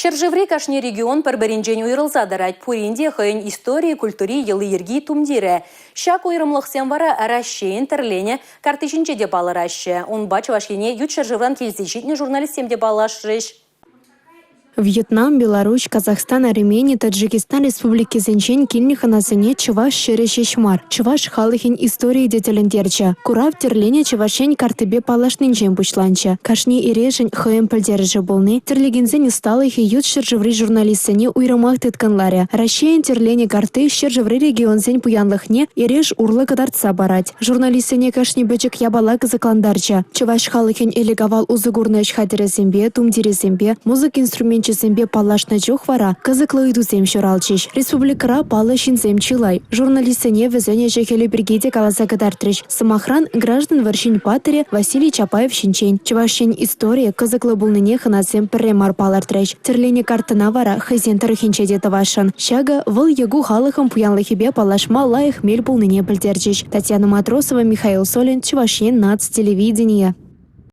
Шержеври кашни регион парбаринжен уйрылса дарать пуринде хойн истории, культури, елы ерги тумдире. Шак уйрымлықсен вара аращейн тірлене картышинче деп алыращы. Он бач вашене ют шержевран келсешитне журналистем деп алашрыш. Вьетнам, Беларусь, Казахстан, Армения, Таджикистан, Республики Зенчен, Кильниханасыне, Чуваш, Шерешешмар, Чуваш, Халыхин, истории деталендерча. Курав, Терление, Чувашень, Картыбе, Палашнинчен пучланча. Кашни и Решень, Хоем Пальдержи болны. Терлегензен усталых и ют шержеври журналистыне уйрамах тетканларя. Ращейн, Терление, Карты, шержеври регионзен пуянлыхне, и Реш урла кадарца барать. Журналистыне кашни бычек ябалак закландарча. Чуваш, Халыхин, элегавал узыгурныш хадерезембе, тумдерезембе, музык инструмент Зембе палашна чухвара, кызыклы идузем шуралчиш. Республикара палашин земчилай. Журналистыне везене жехели бригеде каласа кадартрыш. Самохран граждан варшин патере Василий Чапаев шинчен. Чувашин история кызыклы булныне ханасем премар палартрыш. Терление картына вара хызен тарыхинче детавашан. Шага выл ягу халыхам пуянлыхибе палашма лайых мель булныне пальтерчиш. Татьяна Матросова, Михаил Солин, Чувашин, НАЦ телевидение.